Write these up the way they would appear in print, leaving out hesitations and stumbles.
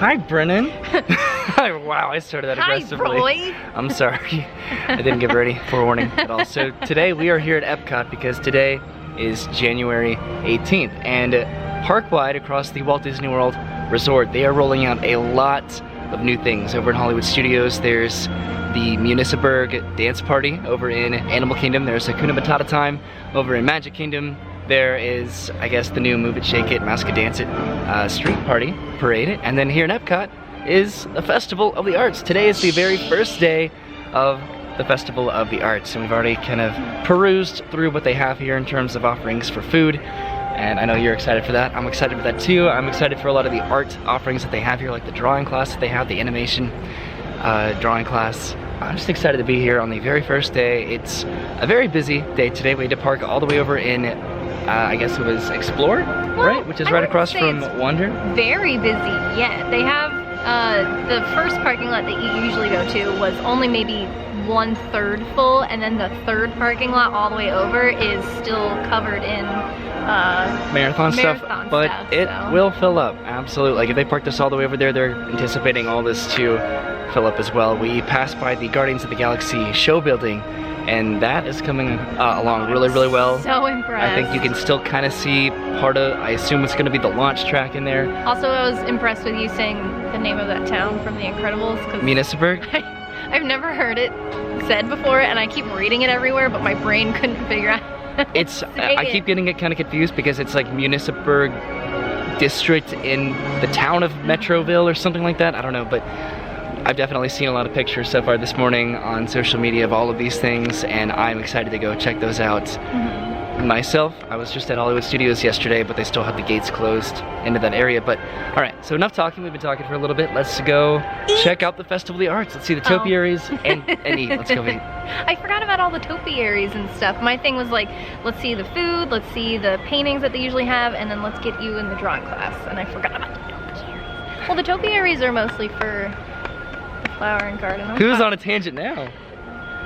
Hi, Brennan. Wow, I started that aggressively. Hi, Roy. I'm sorry. I didn't give any forewarning at all. So today we are here at Epcot because today is January 18th. And park-wide across the Walt Disney World Resort, they are rolling out a lot of new things. Over in Hollywood Studios, there's the Municeburg Dance Party. Over in Animal Kingdom, there's Hakuna Matata Time. Over in Magic Kingdom, there is, I guess, the new Move It, Shake It, Mouse Could Dance It street party parade. And then here in Epcot is the Festival of the Arts. Today is the very first day of the Festival of the Arts, and we've already kind of perused through what they have here in terms of offerings for food. And I know you're excited for that. I'm excited for that too. I'm excited for a lot of the art offerings that they have here, like the drawing class that they have, the animation drawing class. I'm just excited to be here on the very first day. It's a very busy day today. We had to park all the way over in, I guess it was Explore, right? Which is right across from Wonder. Very busy, yeah. They have the first parking lot that you usually go to was only maybe 1/3 full, and then the third parking lot all the way over is still covered in marathon stuff, but it will fill up, absolutely. Like if they parked us all the way over there, they're anticipating all this to fill up as well. We passed by the Guardians of the Galaxy show building, and that is coming along really, really well. So impressed. I think you can still kind of see part of, I assume it's going to be the launch track in there. Also, I was impressed with you saying the name of that town from The Incredibles. Municeburg? I've never heard it said before, and I keep reading it everywhere, but my brain couldn't figure out. I keep getting it kind of confused because it's like Municeburg district in the town of Metroville or something like that. I don't know, but I've definitely seen a lot of pictures so far this morning on social media of all of these things, and I'm excited to go check those out. Myself, I was just at Hollywood Studios yesterday, but they still have the gates closed into that area. But all right, so enough talking. We've been talking for a little bit. Let's go check out the Festival of the Arts. Let's see the topiaries and eat. Let's go eat. I forgot about all the topiaries and stuff. My thing was like, let's see the food, let's see the paintings that they usually have, and then let's get you in the drawing class. And I forgot about the topiaries. Well, the topiaries are mostly for the flower and garden. Who's on a tangent now?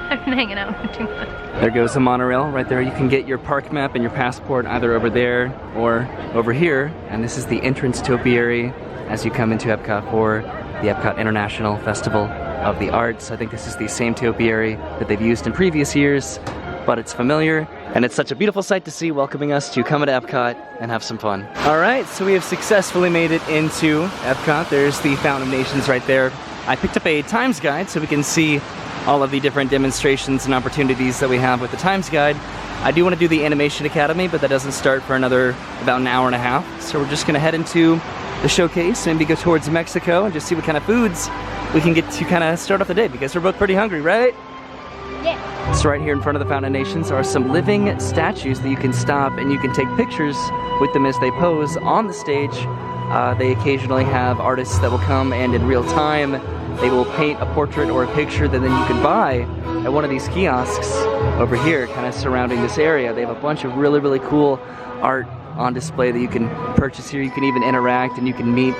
I've been hanging out with too much. There goes the monorail right there. You can get your park map and your passport either over there or over here. And this is the entrance topiary as you come into Epcot for the Epcot International Festival of the Arts. I think this is the same topiary that they've used in previous years, but it's familiar. And it's such a beautiful sight to see, welcoming us to come to Epcot and have some fun. All right, so we have successfully made it into Epcot. There's the Fountain of Nations right there. I picked up a Times Guide so we can see all of the different demonstrations and opportunities that we have with the Times Guide. I do want to do the Animation Academy, but that doesn't start for about an hour and a half. So we're just gonna head into the showcase and maybe go towards Mexico and just see what kind of foods we can get to kind of start off the day, because we're both pretty hungry, right? Yeah. So right here in front of the Fountain of Nations are some living statues that you can stop and you can take pictures with them as they pose on the stage. They occasionally have artists that will come, and in real time they will paint a portrait or a picture that then you can buy at one of these kiosks over here, kind of surrounding this area. They have a bunch of really, really cool art on display that you can purchase here. You can even interact and you can meet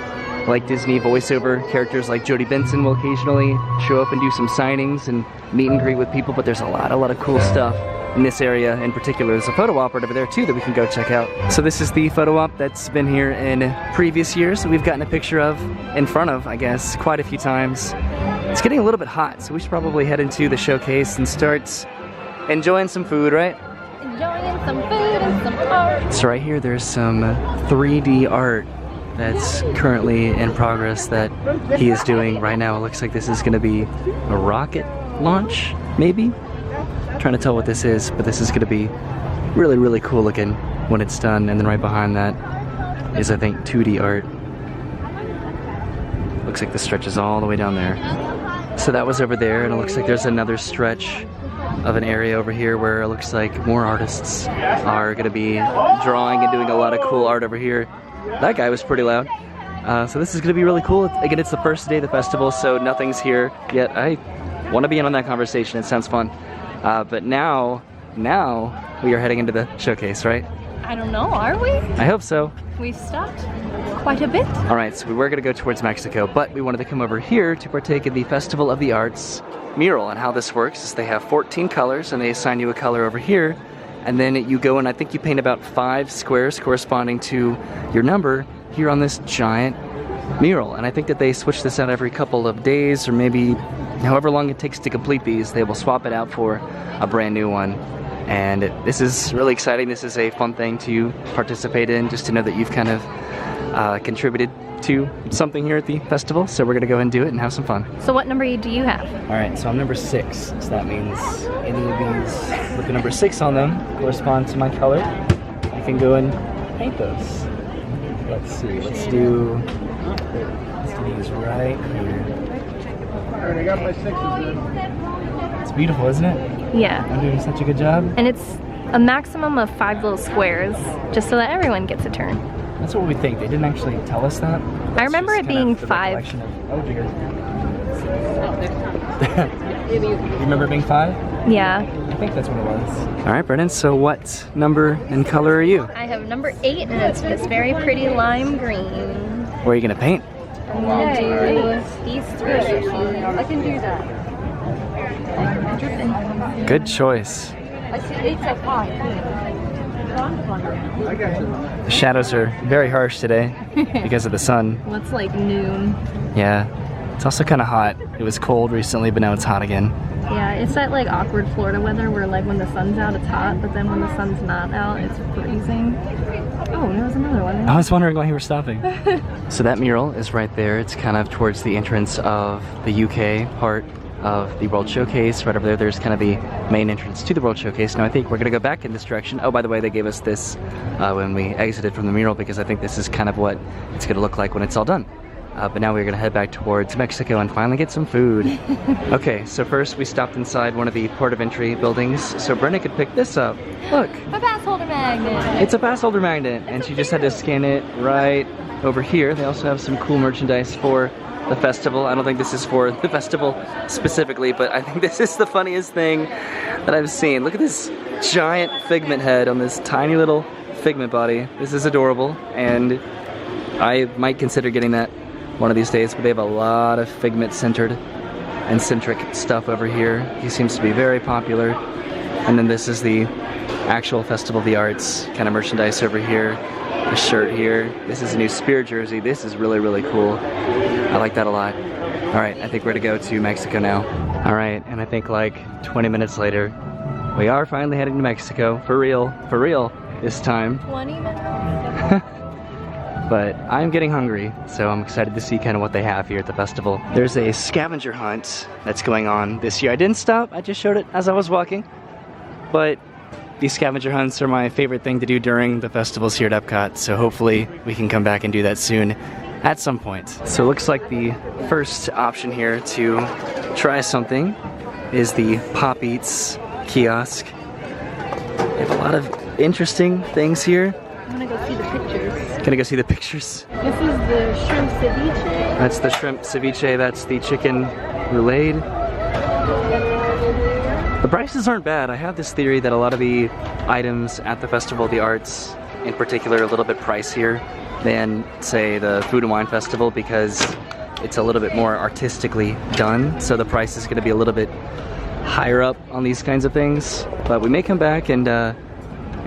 like Disney voiceover characters like Jodie Benson will occasionally show up and do some signings and meet and greet with people, but there's a lot of cool stuff in this area in particular. There's a photo op right over there too that we can go check out. So this is the photo op that's been here in previous years that we've gotten a picture of in front of, I guess, quite a few times. It's getting a little bit hot, so we should probably head into the showcase and start enjoying some food, right? Enjoying some food and some art. So right here there's some 3D art that's currently in progress that he is doing right now. It looks like this is going to be a rocket launch, maybe? Trying to tell what this is, but this is going to be really, really cool looking when it's done. And then right behind that is, I think, 2D art. Looks like this stretches all the way down there. So that was over there, and it looks like there's another stretch of an area over here where it looks like more artists are going to be drawing and doing a lot of cool art over here. That guy was pretty loud. So this is going to be really cool. Again, it's the first day of the festival, so nothing's here yet. I want to be in on that conversation. It sounds fun. But now we are heading into the showcase, right? I don't know, are we? I hope so. We've stopped quite a bit. All right, so we were going to go towards Mexico, but we wanted to come over here to partake in the Festival of the Arts mural. And how this works is they have 14 colors, and they assign you a color over here, and then you go and I think you paint about 5 squares corresponding to your number here on this giant mural, and I think that they switch this out every couple of days or maybe however long it takes to complete these. They will swap it out for a brand new one, and this is really exciting. This is a fun thing to participate in, just to know that you've kind of contributed to something here at the festival. So we're gonna go ahead and do it and have some fun. So what number do you have? All right, so I'm number 6, so that means any of these with the number 6 on them correspond to my color. I can go and paint those. Let's see, let's do these right here. Alright, I got my 6s in. It's beautiful, isn't it? Yeah. I'm doing such a good job. And it's a maximum of 5 little squares, just so that everyone gets a turn. That's what we think. They didn't actually tell us that. I remember it being 5. Oh dear. You remember it being 5? Yeah. I think that's what it was. All right, Brennan, so what number and color are you? I have number 8, and it's this very pretty lime green. Where are you gonna paint? I'm gonna do these 3. I can do that. Good choice. The shadows are very harsh today because of the sun. Well, it's like noon. Yeah. It's also kind of hot. It was cold recently, but now it's hot again. Yeah, it's that like awkward Florida weather where like when the sun's out it's hot, but then when the sun's not out it's freezing. Oh, there's another one. I was wondering why you were stopping. So that mural is right there. It's kind of towards the entrance of the UK part of the World Showcase. Right over there, there's kind of the main entrance to the World Showcase. Now I think we're gonna go back in this direction. Oh, by the way, they gave us this when we exited from the mural, because I think this is kind of what it's gonna look like when it's all done. But now we're gonna head back towards Mexico and finally get some food. Okay, so first we stopped inside one of the port of entry buildings so Brennan could pick this up. Look, A pass holder magnet. it's a pass holder magnet, and she just had to scan it right over here. They also have some cool merchandise for the festival. I don't think this is for the festival specifically, but I think this is the funniest thing that I've seen. Look at this giant figment head on this tiny little figment body. This is adorable, and I might consider getting that one of these days, but they have a lot of figment-centered and centric stuff over here. He seems to be very popular. And then this is the actual Festival of the Arts kind of merchandise over here. A shirt here. This is a new Spear jersey. This is really, really cool. I like that a lot. All right, I think we're gonna go to Mexico now. All right, and I think like 20 minutes later, we are finally heading to Mexico. For real this time. 20 minutes? But I'm getting hungry, so I'm excited to see kind of what they have here at the festival. There's a scavenger hunt that's going on this year. I didn't stop, I just showed it as I was walking. But these scavenger hunts are my favorite thing to do during the festivals here at Epcot, so hopefully we can come back and do that soon at some point. So it looks like the first option here to try something is the Pop Eats kiosk. They have a lot of interesting things here. I'm gonna go see the pictures. Gonna go see the pictures. This is the shrimp ceviche. That's the shrimp ceviche, that's the chicken roulade. The prices aren't bad. I have this theory that a lot of the items at the Festival of the Arts, in particular, are a little bit pricier than, say, the Food and Wine Festival, because it's a little bit more artistically done, so the price is gonna be a little bit higher up on these kinds of things. But we may come back and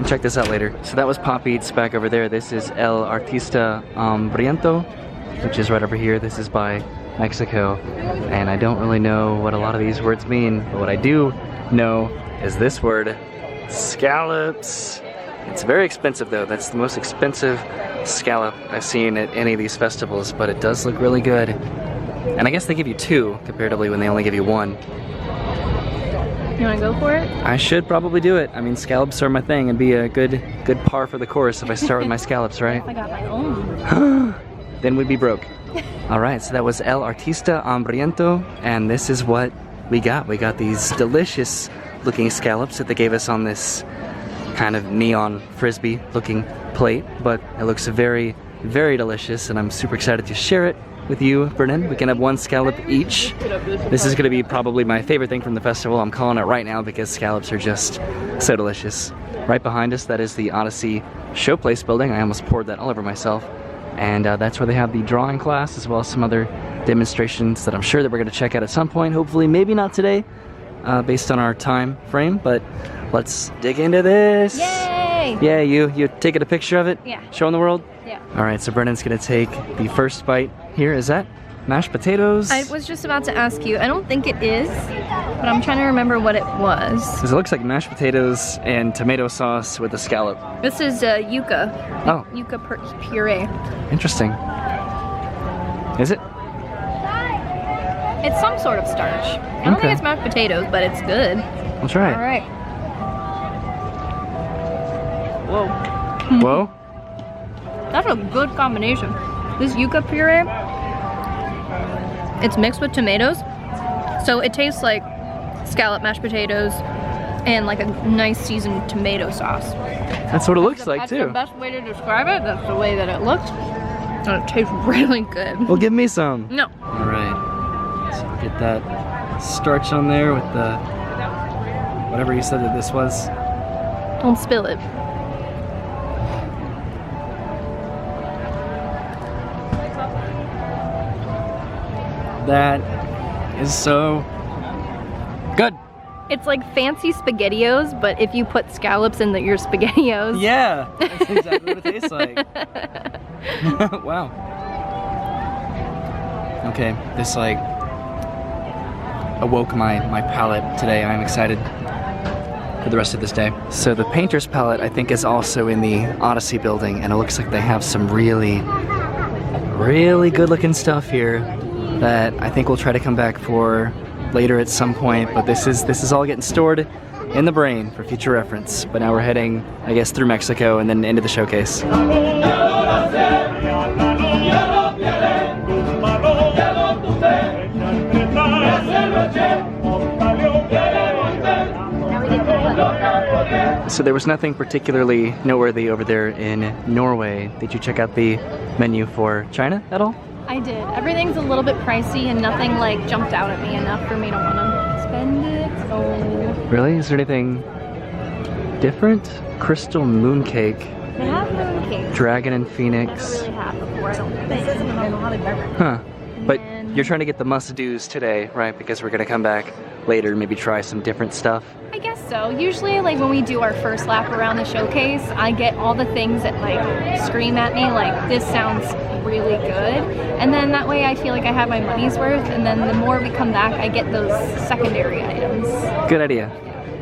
check this out later. So that was Pop Eats back over there. This is El Artista Hambriento, which is right over here. This is by Mexico. And I don't really know what a lot of these words mean, but what I do know is this word, scallops. It's very expensive though. That's the most expensive scallop I've seen at any of these festivals, but it does look really good. And I guess they give you 2 comparatively when they only give you 1. You wanna go for it? I should probably do it. I mean, scallops are my thing and be a good par for the course if I start with my scallops, right? I got my own. Then we'd be broke. All right, so that was El Artista Hambriento, and this is what we got. We got these delicious looking scallops that they gave us on this kind of neon frisbee looking plate, but it looks very, very delicious, and I'm super excited to share it with you, Brennan. We can have 1 scallop each. This is gonna be probably my favorite thing from the festival. I'm calling it right now because scallops are just so delicious. Right behind us, that is the Odyssey Showplace building. I almost poured that all over myself. And that's where they have the drawing class, as well as some other demonstrations that I'm sure that we're gonna check out at some point. Hopefully, maybe not today, based on our time frame, but let's dig into this. Yay! Yay! Yeah, you taking a picture of it? Yeah. Showing the world? Yeah. All right, so Brennan's gonna take the first bite here. Is that mashed potatoes? I was just about to ask you. I don't think it is, but I'm trying to remember what it was. Because it looks like mashed potatoes and tomato sauce with a scallop. This is yuca. Oh. Yuca puree. Interesting. Is it? It's some sort of starch. I don't think it's mashed potatoes, but it's good. We'll try it. All right. Whoa. Whoa. That's a good combination. This yuca puree, it's mixed with tomatoes, so it tastes like scallop mashed potatoes and like a nice seasoned tomato sauce. That's what it looks like That's too. the best way to describe it. That's the way that it looks. And it tastes really good. Well, give me some. No. All right. So get that starch on there with the whatever you said that this was. Don't spill it. That is so good. It's like fancy SpaghettiOs, but if you put scallops in your SpaghettiOs. Yeah, that's exactly what it tastes like. Wow. Okay, this like awoke my palate today. I'm excited for the rest of this day. So the painter's palette I think is also in the Odyssey building, and it looks like they have some really good looking stuff here that I think we'll try to come back for later at some point, but this is all getting stored in the brain for future reference. But now we're heading, I guess, through Mexico and then into the showcase. So there was nothing particularly noteworthy over there in Norway. Did you check out the menu for China at all? I did. Everything's a little bit pricey and nothing like jumped out at me enough for me to want to spend it. So Really? Is there anything different? Crystal mooncake, they have mooncake. dragon and phoenix. Never really have before, I don't think. This isn't an alcoholic beverage. Huh. But And- you're trying to get the must-dos today, right? Because we're gonna come back later and maybe try some different stuff. I guess so. Usually, like when we do our first lap around the showcase, I get all the things that like scream at me, like this sounds really good, and then that way I feel like I have my money's worth. And then the more we come back, I get those secondary items. Good idea.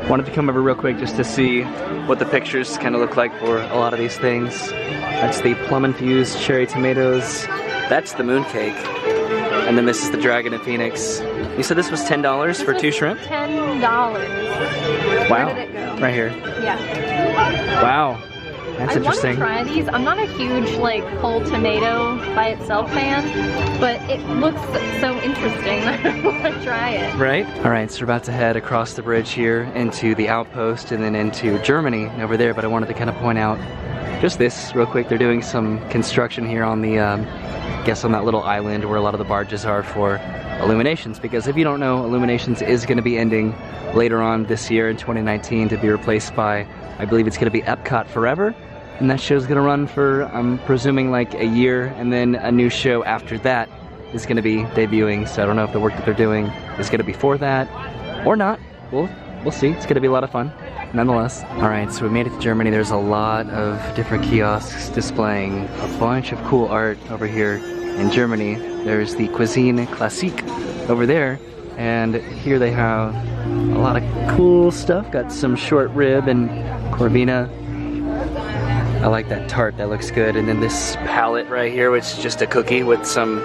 Wanted to come over real quick just to see what the pictures kind of look like for a lot of these things. That's the plum-infused cherry tomatoes. That's the mooncake. And then this is the dragon and phoenix. You said this was $10 for 2 shrimp? $10. Wow. Where did it go? Right here. Yeah. Wow. That's interesting. I want to try these. I'm not a huge like whole tomato by itself fan, but it looks so interesting that I want to try it. Right? Alright, so we're about to head across the bridge here into the outpost and then into Germany over there, but I wanted to kind of point out just this real quick. They're doing some construction here on the, I guess on that little island where a lot of the barges are for Illuminations, because if you don't know, Illuminations is going to be ending later on this year in 2019 to be replaced by, I believe it's going to be Epcot Forever. And that show's gonna run for, I'm presuming, like a year, and then a new show after that is gonna be debuting. So I don't know if the work that they're doing is gonna be for that or not. We'll see. It's gonna be a lot of fun, nonetheless. All right, so we made it to Germany. There's a lot of different kiosks displaying a bunch of cool art over here in Germany. There's the Cuisine Classique over there, and here they have a lot of cool stuff. Got some short rib and Corvina. I like that tart, that looks good. And then this palette right here, which is just a cookie with some,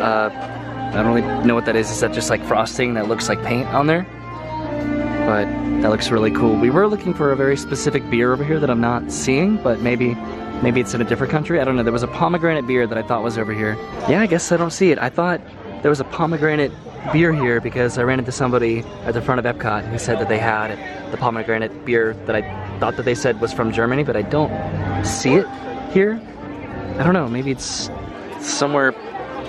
I don't really know what that is. Is that just like frosting that looks like paint on there? But that looks really cool. We were looking for a very specific beer over here that I'm not seeing, but maybe it's in a different country. I don't know. There was a pomegranate beer that I thought was over here. Yeah, I guess I don't see it. I thought there was a pomegranate beer here because I ran into somebody at the front of Epcot who said that they had the pomegranate beer that I thought that they said was from Germany, but I don't see it here. I don't know, maybe it's somewhere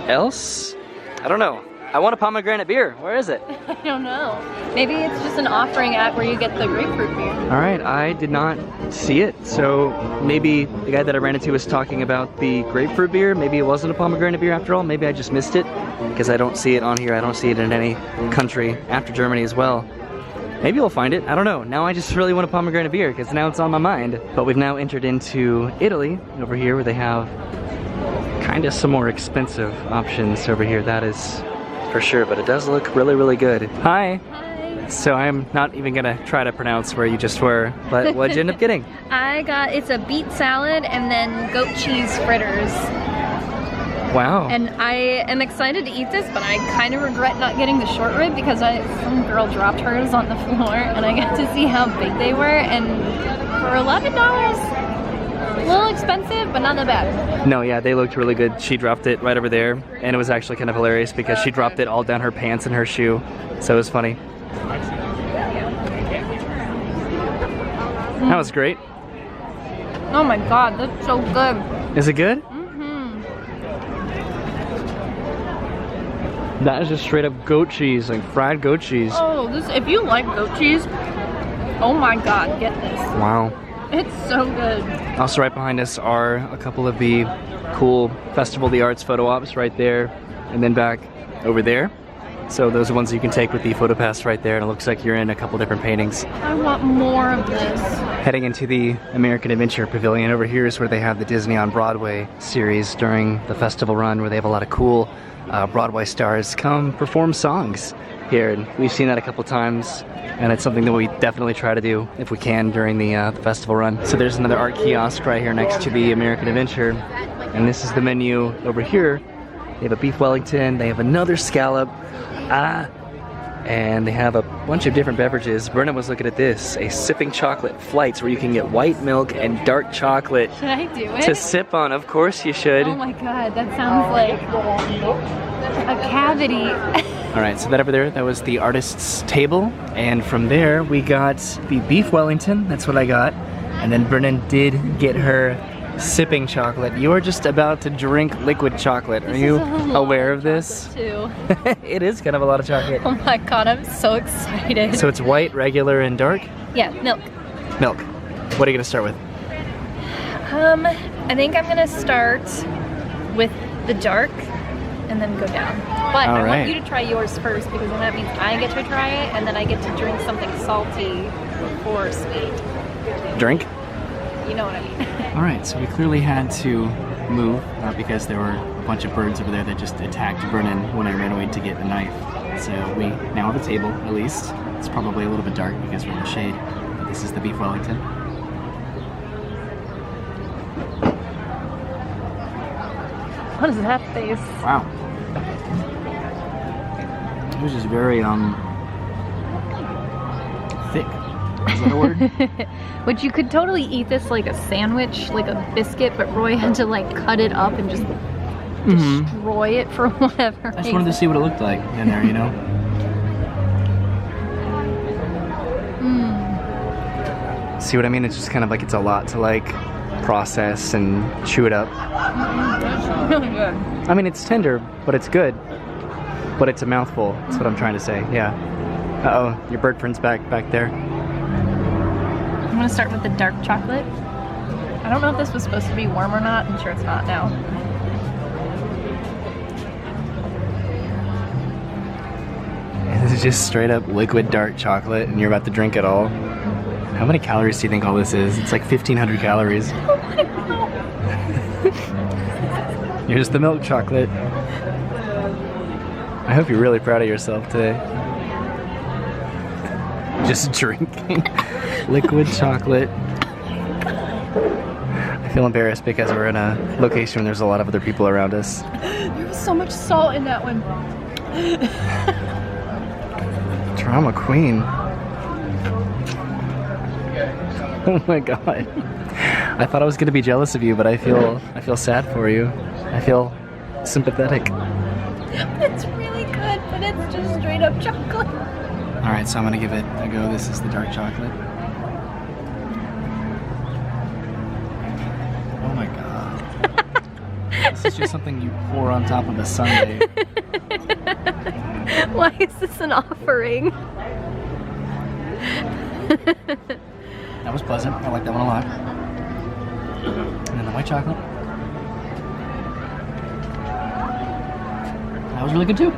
else? I don't know. I want a pomegranate beer. Where is it? I don't know. Maybe it's just an offering at where you get the grapefruit beer. All right, I did not see it. So maybe the guy that I ran into was talking about the grapefruit beer. Maybe it wasn't a pomegranate beer after all. Maybe I just missed it because I don't see it on here. I don't see it in any country after Germany as well. Maybe we'll find it. I don't know. Now I just really want a pomegranate beer because now it's on my mind. But we've now entered into Italy over here where they have kind of some more expensive options over here. That is for sure, but it does look really, really good. Hi. Hi. So I'm not even gonna try to pronounce where you just were, but what'd you end up getting? It's a beet salad and then goat cheese fritters. Wow. And I am excited to eat this, but I kind of regret not getting the short rib because some girl dropped hers on the floor and I got to see how big they were, and for $11, a little expensive, but not that bad. No, yeah, they looked really good. She dropped it right over there, and it was actually kind of hilarious because she dropped it all down her pants and her shoe, so it was funny. That was great. Oh my god, that's so good. Is it good? That is just straight up goat cheese, like fried goat cheese. Oh, if you like goat cheese, oh my god, get this. Wow. It's so good. Also right behind us are a couple of the cool Festival of the Arts photo ops right there, and then back over there. So those are ones you can take with the photo pass right there, and it looks like you're in a couple different paintings. I want more of this. Heading into the American Adventure Pavilion over here is where they have the Disney on Broadway series during the festival run, where they have a lot of cool Broadway stars come perform songs here, and we've seen that a couple times, and it's something that we definitely try to do if we can during the festival run. So there's another art kiosk right here next to the American Adventure, and this is the menu over here. They have a beef Wellington, they have another scallop, and they have a bunch of different beverages. Brennan was looking at this, a sipping chocolate flights where you can get white milk and dark chocolate. Should I do it? To sip on, of course you should. Oh my god, that sounds like a cavity. All right, so that over there, that was the artist's table. And from there, we got the beef Wellington, that's what I got. And then Brennan did get her sipping chocolate. You are just about to drink liquid chocolate. Are you aware of this? Too. It is kind of a lot of chocolate. Oh my god, I'm so excited. So it's white, regular, and dark? Yeah, milk. Milk. What are you gonna start with? I think I'm gonna start with the dark and then go down. But I want you to try yours first because then that means I get to try it and then I get to drink something salty before sweet. Drink? You know what I mean. All right, so we clearly had to move because there were a bunch of birds over there that just attacked Brennan when I ran away to get the knife. So we now have a table, at least. It's probably a little bit dark because we're in the shade. This is the beef Wellington. What is that face? Wow. It was just very, thick. Is that a word? But you could totally eat this like a sandwich, like a biscuit, but Roy had to like cut it up and just destroy it for whatever. I just wanted to see what it looked like in there, you know? See what I mean? It's just kind of like it's a lot to like process and chew it up. That's really good. I mean, it's tender, but it's good. But it's a mouthful. That's what I'm trying to say. Yeah. Uh-oh, your bird friend's back there. I'm gonna start with the dark chocolate. I don't know if this was supposed to be warm or not. I'm sure it's not now. This is just straight up liquid dark chocolate, and you're about to drink it all. How many calories do you think all this is? It's like 1,500 calories. Oh my god. Here's the milk chocolate. I hope you're really proud of yourself today. Just drinking liquid chocolate. I feel embarrassed because we're in a location where there's a lot of other people around us. There was so much salt in that one. Drama queen. Oh my god. I thought I was gonna be jealous of you, but I feel sad for you. I feel sympathetic. It's really good, but it's just straight up chocolate. Alright, so I'm gonna give it a go. This is the dark chocolate. Oh my god. This is just something you pour on top of a sundae. Why is this an offering? That was pleasant. I like that one a lot. And then the white chocolate. That was really good too.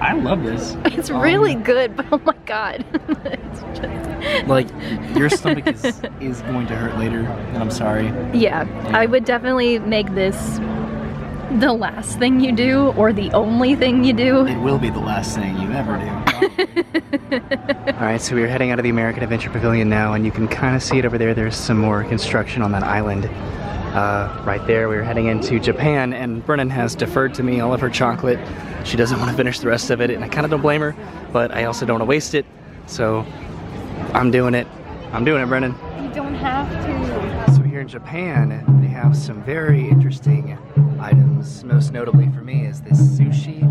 I I love this. It's really good, but oh my god. It's just... Like, your stomach is going to hurt later, and I'm sorry. Yeah, I would definitely make this the last thing you do, or the only thing you do. It will be the last thing you ever do. Alright, so we're heading out of the American Adventure Pavilion now, and you can kind of see it over there. There's some more construction on that island. Right there, we're heading into Japan, and Brennan has deferred to me all of her chocolate. She doesn't want to finish the rest of it, and I kind of don't blame her, but I also don't want to waste it, so I'm doing it. I'm doing it, Brennan. You don't have to. So here in Japan, they have some very interesting items. Most notably for me is this sushi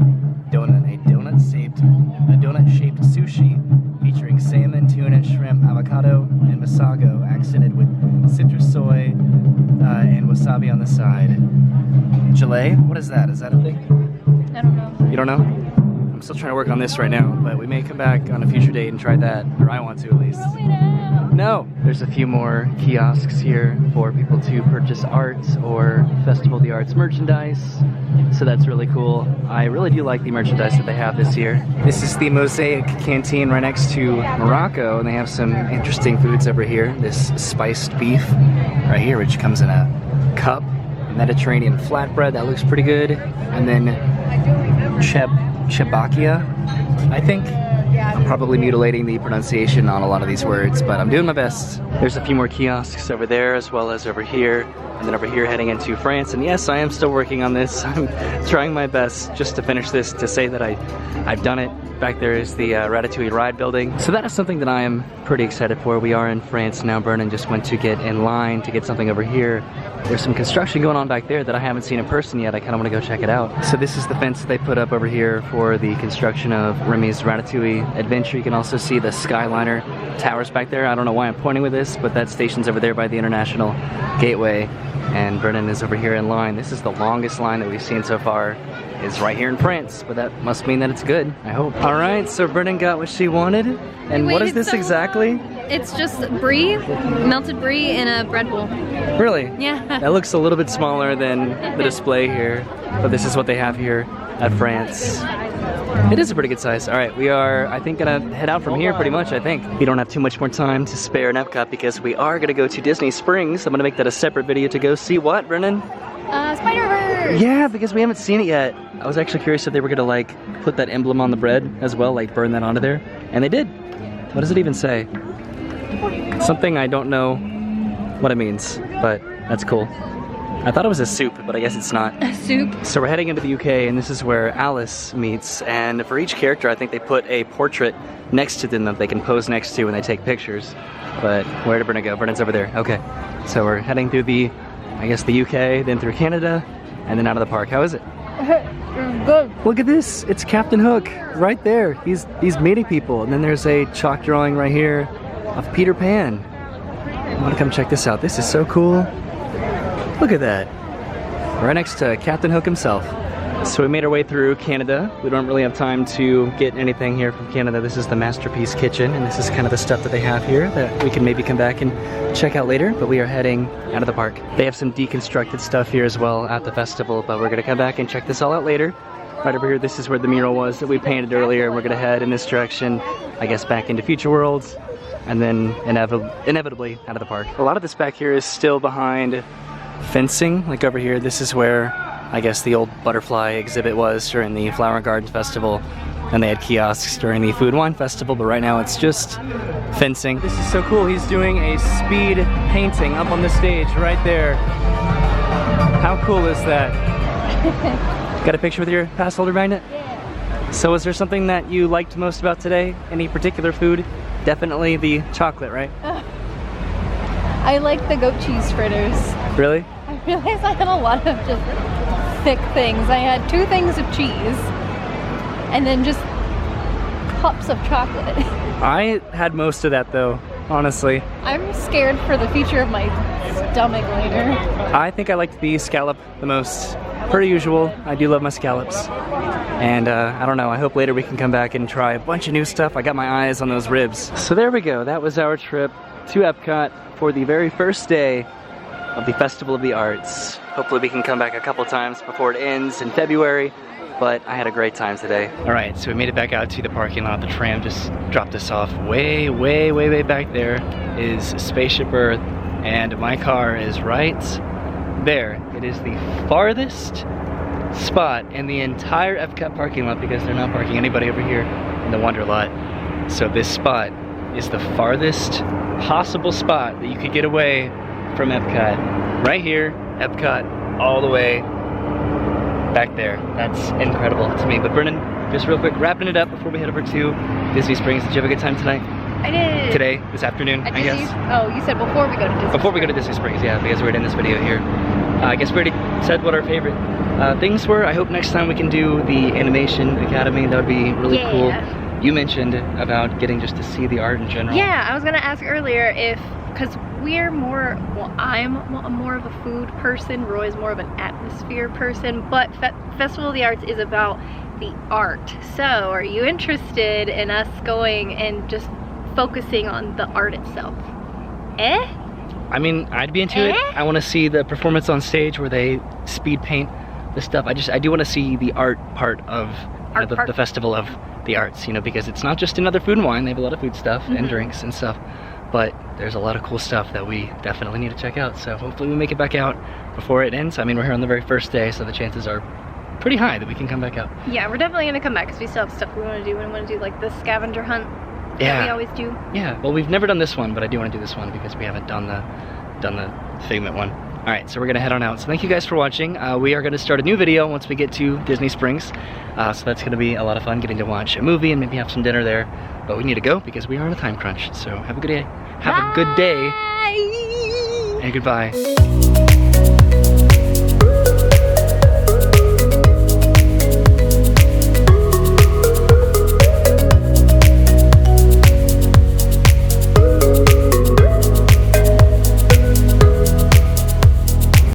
donut, a donut-shaped sushi featuring salmon, tuna, shrimp, avocado, and masago, accented with citrus soy and wasabi on the side. Gelée? What is that? Is that a thing? I don't know. You don't know? I'm still trying to work on this right now, but we may come back on a future date and try that, or I want to at least. No! There's a few more kiosks here for people to purchase art or Festival of the Arts merchandise, so that's really cool. I really do like the merchandise that they have this year. This is the Mosaic Canteen right next to Morocco, and they have some interesting foods over here. This spiced beef right here, which comes in a cup. Mediterranean flatbread, that looks pretty good. And then chebakia, I think. I'm probably mutilating the pronunciation on a lot of these words, but I'm doing my best. There's a few more kiosks over there as well as over here, and then over here heading into France. And yes, I am still working on this. I'm trying my best just to finish this, to say that I've done it. Back there is the Ratatouille ride building. So that is something that I am pretty excited for. We are in France now. Brennan just went to get in line to get something over here. There's some construction going on back there that I haven't seen in person yet. I kind of want to go check it out. So this is the fence that they put up over here for the construction of Remy's Ratatouille Adventure. You can also see the Skyliner towers back there. I don't know why I'm pointing with this, but that station's over there by the International Gateway. And Brennan is over here in line. This is the longest line that we've seen so far. Is right here in France, but that must mean that it's good, I hope. All right, so Brennan got what she wanted. And what is this so exactly? Long. It's just brie, melted brie in a bread bowl. Really? Yeah. That looks a little bit smaller than the display here, but this is what they have here at France. It is a pretty good size. All right, we are, I think, gonna head out from here pretty much, I think. We don't have too much more time to spare in Epcot because we are gonna go to Disney Springs. I'm gonna make that a separate video to go see what, Brennan? Spider-Verse! Yeah, because we haven't seen it yet. I was actually curious if they were gonna like put that emblem on the bread as well, like burn that onto there. And they did. What does it even say? Something I don't know what it means, but that's cool. I thought it was a soup, but I guess it's not. A soup? So we're heading into the UK, and this is where Alice meets. And for each character, I think they put a portrait next to them that they can pose next to when they take pictures. But where did Brennan go? Brennan's over there. Okay. So we're heading through the, I guess, the UK, then through Canada, and then out of the park. How is it? Good. Look at this. It's Captain Hook right there. He's meeting people. And then there's a chalk drawing right here of Peter Pan. I want to come check this out. This is so cool. Look at that. Right next to Captain Hook himself. So we made our way through Canada. We don't really have time to get anything here from Canada. This is the Masterpiece Kitchen, and this is kind of the stuff that they have here that we can maybe come back and check out later, but we are heading out of the park. They have some deconstructed stuff here as well at the festival, but we're gonna come back and check this all out later. Right over here, this is where the mural was that we painted earlier, and we're gonna head in this direction, I guess back into Future Worlds, and then inevitably out of the park. A lot of this back here is still behind fencing. Like over here, this is where I guess the old butterfly exhibit was during the Flower and Garden Festival, and they had kiosks during the Food and Wine Festival, but right now it's just fencing. This is so cool. He's doing a speed painting up on the stage right there. How cool is that? Got a picture with your pass holder magnet? Yeah. So was there something that you liked most about today? Any particular food? Definitely the chocolate, right? I like the goat cheese fritters. Really? I realized I had a lot of just thick things. I had 2 things of cheese and then just cups of chocolate. I had most of that though, honestly. I'm scared for the future of my stomach later. I think I liked the scallop the most. Per usual, I do love my scallops. And I don't know, I hope later we can come back and try a bunch of new stuff. I got my eyes on those ribs. So there we go, that was our trip to Epcot for the very first day of the Festival of the Arts. Hopefully we can come back a couple times before it ends in February. but I had a great time today. All right, so we made it back out to the parking lot. The tram just dropped us off way, way, way, way back there is Spaceship Earth, and my car is right there. It is the farthest spot in the entire Epcot parking lot because they're not parking anybody over here in the Wonder Lot. So this spot is the farthest possible spot that you could get away from Epcot. Right here, Epcot, all the way back there. That's incredible to me. But Brennan, just real quick, wrapping it up before we head over to Disney Springs. Did you have a good time tonight? I did. Today, this afternoon, I guess. Oh, you said before we go to Disney Before we go to Disney Springs, yeah, because we're in this video here. I guess we already said what our favorite things were. I hope next time we can do the Animation Academy. That would be really cool. You mentioned about getting just to see the art in general. Yeah, I was gonna ask earlier if, because we're more, well, I'm more of a food person, Roy's more of an atmosphere person, but Festival of the Arts is about the art. So are you interested in us going and just focusing on the art itself? I mean, I'd be into it. I want to see the performance on stage where they speed paint the stuff. I do want to see the art part of the Festival of the Arts, you know, because it's not just another food and wine. They have a lot of food stuff and drinks and stuff, but there's a lot of cool stuff that we definitely need to check out. So hopefully we make it back out before it ends. I mean, we're here on the very first day, so the chances are pretty high that we can come back out. Yeah, we're definitely gonna come back because we still have stuff we want to do. We want to do like the scavenger hunt that we always do. Yeah, well, we've never done this one, but I do want to do this one because we haven't done the Figment one. All right, so we're gonna head on out. So thank you guys for watching. We are gonna start a new video once we get to Disney Springs. So that's gonna be a lot of fun getting to watch a movie and maybe have some dinner there. But we need to go because we are on a time crunch. So have a good day. Have a good day. Bye. And goodbye.